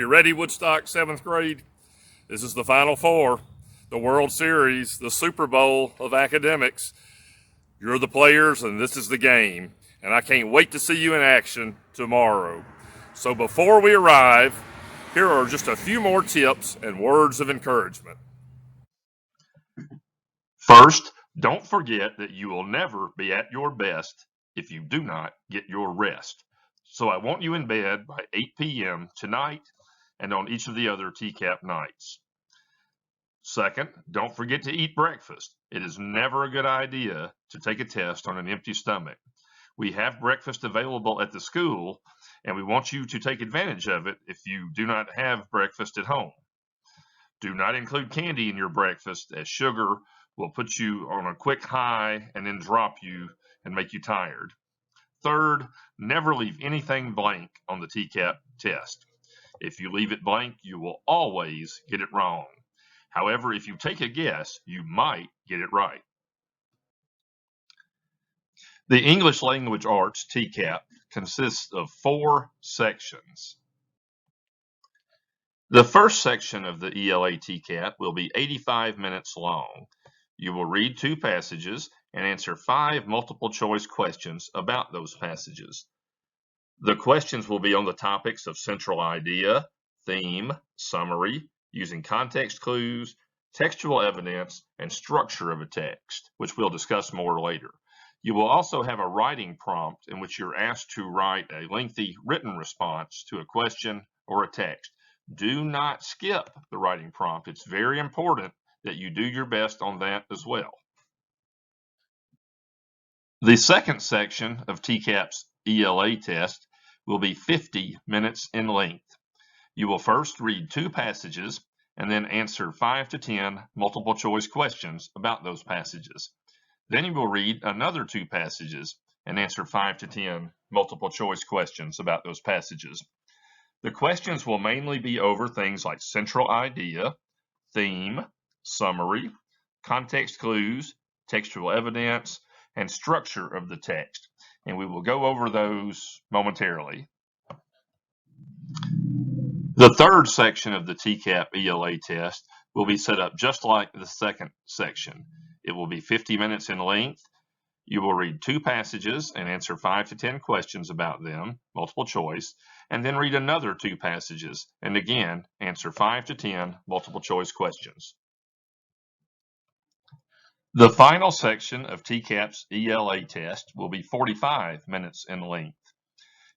you ready, Woodstock 7th grade? This is the Final Four, the World Series, the Super Bowl of academics. You're the players and this is the game. And I can't wait to see you in action tomorrow. So before we arrive, here are just a few more tips and words of encouragement. First, don't forget that you will never be at your best if you do not get your rest. So I want you in bed by 8 p.m. tonight and on each of the other TCAP nights. Second, don't forget to eat breakfast. It is never a good idea to take a test on an empty stomach. We have breakfast available at the school, and we want you to take advantage of it if you do not have breakfast at home. Do not include candy in your breakfast, as sugar will put you on a quick high and then drop you and make you tired. Third, never leave anything blank on the TCAP test. If you leave it blank, you will always get it wrong. However, if you take a guess, you might get it right. The English Language Arts TCAP consists of 4 sections. The first section of the ELA TCAP will be 85 minutes long. You will read 2 passages and answer 5 multiple choice questions about those passages. The questions will be on the topics of central idea, theme, summary, using context clues, textual evidence, and structure of a text, which we'll discuss more later. You will also have a writing prompt in which you're asked to write a lengthy written response to a question or a text. Do not skip the writing prompt. It's very important that you do your best on that as well. The second section of TCAP's ELA test will be 50 minutes in length. You will first read 2 passages and then answer 5 to 10 multiple choice questions about those passages. Then you will read another 2 passages and answer 5 to 10 multiple choice questions about those passages. The questions will mainly be over things like central idea, theme, summary, context clues, textual evidence, and structure of the text. And we will go over those momentarily. The third section of the TCAP ELA test will be set up just like the second section. It will be 50 minutes in length. You will read 2 passages and answer 5 to 10 questions about them, multiple choice, and then read another 2 passages and again answer 5 to 10 multiple choice questions. The final section of TCAP's ELA test will be 45 minutes in length.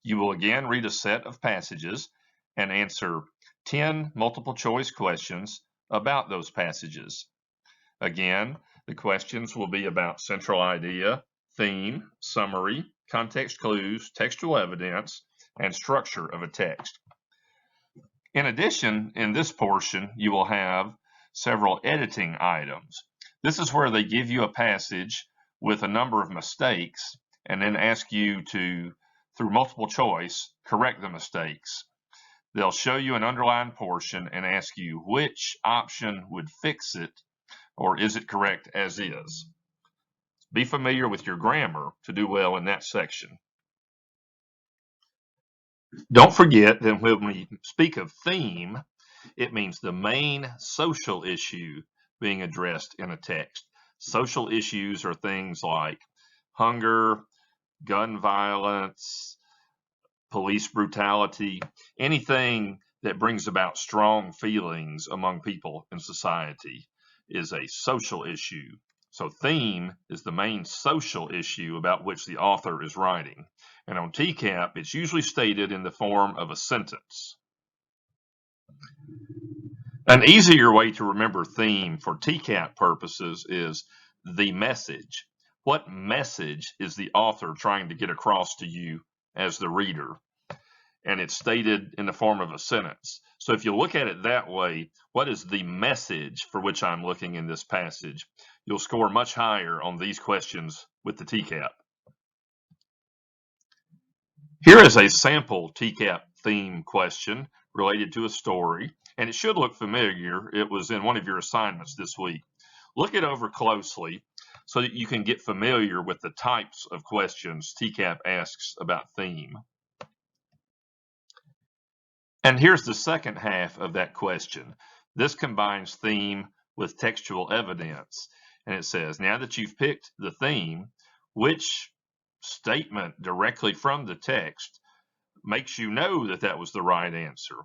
You will again read a set of passages and answer 10 multiple choice questions about those passages. Again, the questions will be about central idea, theme, summary, context clues, textual evidence, and structure of a text. In addition, in this portion, you will have several editing items. This is where they give you a passage with a number of mistakes and then ask you to, through multiple choice, correct the mistakes. They'll show you an underlined portion and ask you which option would fix it, or is it correct as is. Be familiar with your grammar to do well in that section. Don't forget that when we speak of theme, it means the main social issue being addressed in a text. Social issues are things like hunger, gun violence, police brutality, anything that brings about strong feelings among people in society is a social issue. So theme is the main social issue about which the author is writing. And on TCAP, it's usually stated in the form of a sentence. An easier way to remember theme for TCAP purposes is the message. What message is the author trying to get across to you as the reader? And it's stated in the form of a sentence. So if you look at it that way, what is the message for which I'm looking in this passage? You'll score much higher on these questions with the TCAP. Here is a sample TCAP theme question related to a story, and it should look familiar. It was in one of your assignments this week. Look it over closely so that you can get familiar with the types of questions TCAP asks about theme. And here's the second half of that question. This combines theme with textual evidence. And it says, now that you've picked the theme, which statement directly from the text makes you know that that was the right answer?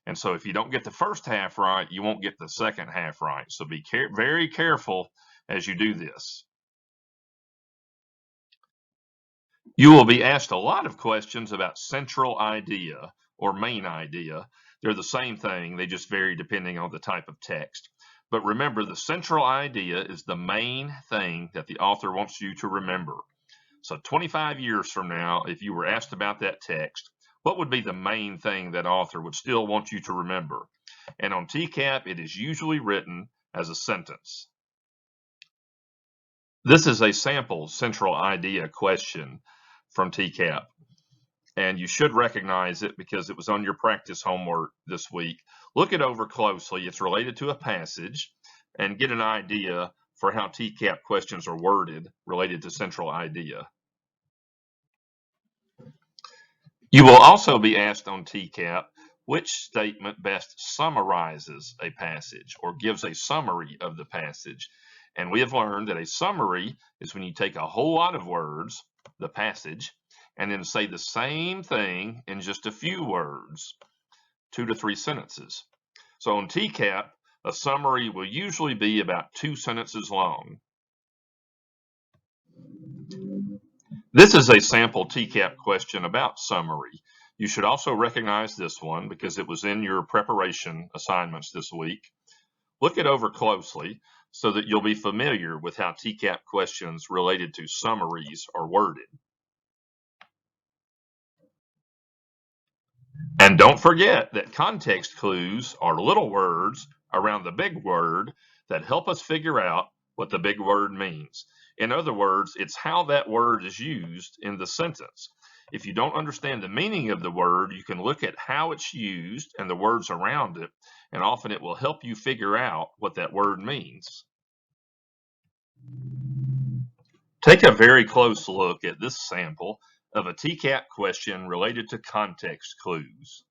And so if you don't get the first half right, you won't get the second half right. So be very careful as you do this. You will be asked a lot of questions about central idea or main idea. They're the same thing, they just vary depending on the type of text. But remember, the central idea is the main thing that the author wants you to remember. So 25 years from now, if you were asked about that text, what would be the main thing that author would still want you to remember? And on TCAP, it is usually written as a sentence. This is a sample central idea question from TCAP, and you should recognize it because it was on your practice homework this week. Look it over closely. It's related to a passage, and get an idea for how TCAP questions are worded related to central idea. You will also be asked on TCAP which statement best summarizes a passage or gives a summary of the passage. And we have learned that a summary is when you take a whole lot of words, the passage, and then say the same thing in just a few words, 2 to 3 sentences. So on TCAP, a summary will usually be about 2 sentences long. This is a sample TCAP question about summary. You should also recognize this one because it was in your preparation assignments this week. Look it over closely so that you'll be familiar with how TCAP questions related to summaries are worded. And don't forget that context clues are little words around the big word that help us figure out what the big word means. In other words, it's how that word is used in the sentence. If you don't understand the meaning of the word, you can look at how it's used and the words around it, and often it will help you figure out what that word means. Take a very close look at this sample of a TCAP question related to context clues.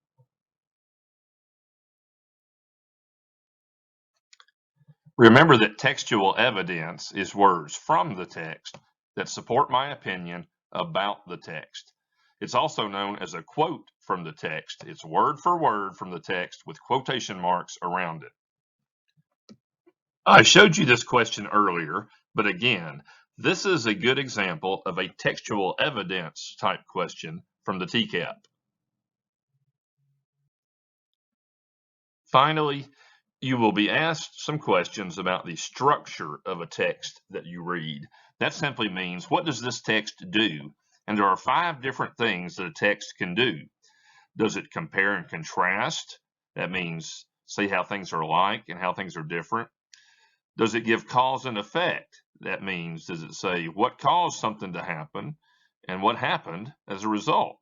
Remember that textual evidence is words from the text that support my opinion about the text. It's also known as a quote from the text. It's word for word from the text with quotation marks around it. I showed you this question earlier, but again, this is a good example of a textual evidence type question from the TCAP. Finally, you will be asked some questions about the structure of a text that you read. That simply means, what does this text do? And there are 5 different things that a text can do. Does it compare and contrast? That means say how things are alike and how things are different. Does it give cause and effect? That means, does it say what caused something to happen and what happened as a result?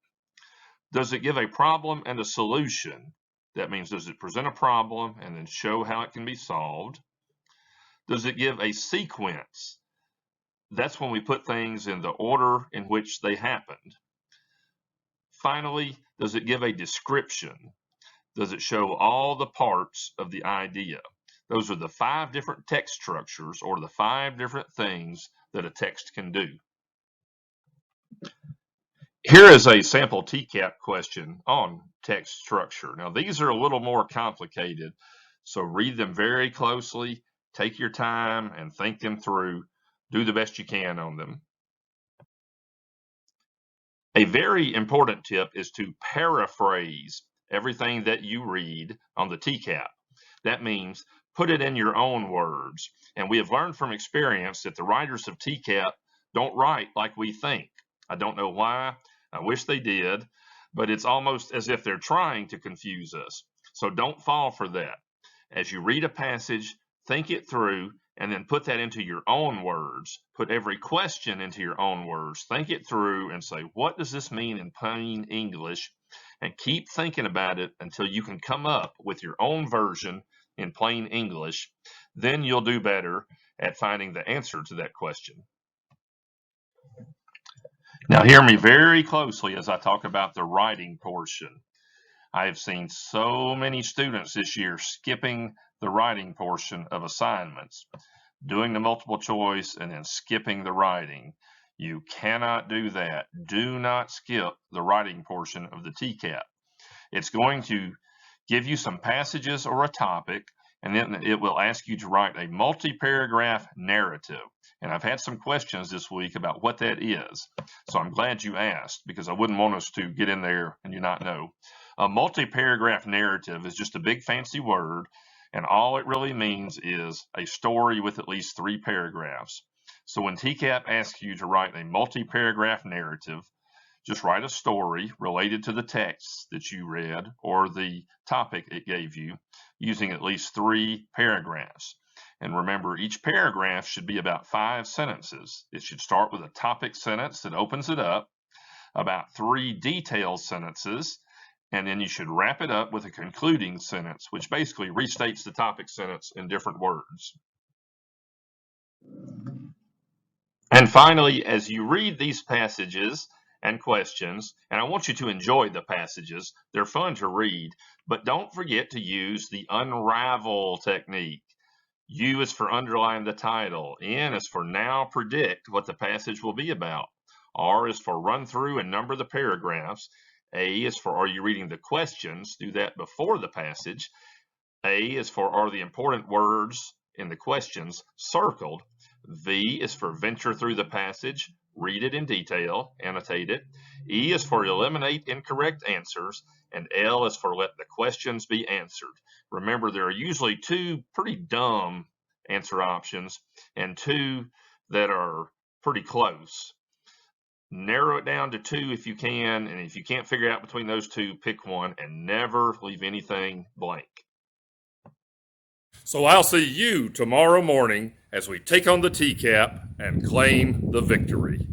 Does it give a problem and a solution? That means, does it present a problem and then show how it can be solved? Does it give a sequence? That's when we put things in the order in which they happened. Finally, does it give a description? Does it show all the parts of the idea? Those are the 5 different text structures, or the 5 different things that a text can do. Here is a sample TCAP question on text structure. Now, these are a little more complicated, so read them very closely, take your time, and think them through. Do the best you can on them. A very important tip is to paraphrase everything that you read on the TCAP. That means put it in your own words. And we have learned from experience that the writers of TCAP don't write like we think. I don't know why. I wish they did, but it's almost as if they're trying to confuse us. So don't fall for that. As you read a passage, think it through, and then put that into your own words. Put every question into your own words. Think it through and say, what does this mean in plain English? And keep thinking about it until you can come up with your own version in plain English. Then you'll do better at finding the answer to that question. Now hear me very closely as I talk about the writing portion. I have seen so many students this year skipping the writing portion of assignments, doing the multiple choice and then skipping the writing. You cannot do that. Do not skip the writing portion of the TCAP. It's going to give you some passages or a topic, and then it will ask you to write a multi-paragraph narrative. And I've had some questions this week about what that is. So I'm glad you asked, because I wouldn't want us to get in there and you not know. A multi-paragraph narrative is just a big fancy word, and all it really means is a story with at least 3 paragraphs. So when TCAP asks you to write a multi-paragraph narrative, just write a story related to the text that you read or the topic it gave you using at least 3 paragraphs. And remember, each paragraph should be about 5 sentences. It should start with a topic sentence that opens it up, about 3 detailed sentences, and then you should wrap it up with a concluding sentence, which basically restates the topic sentence in different words. And finally, as you read these passages and questions, and I want you to enjoy the passages, they're fun to read, but don't forget to use the Unravel technique. U is for underline the title. N is for now predict what the passage will be about. R is for run through and number the paragraphs. A is for are you reading the questions? Do that before the passage. A is for are the important words in the questions circled. V is for venture through the passage, read it in detail, annotate it. E is for eliminate incorrect answers, and L is for let the questions be answered. Remember, there are usually 2 pretty dumb answer options and 2 that are pretty close. Narrow it down to 2 if you can, and if you can't figure out between those 2, pick one and never leave anything blank. So I'll see you tomorrow morning as we take on the TCAP and claim the victory.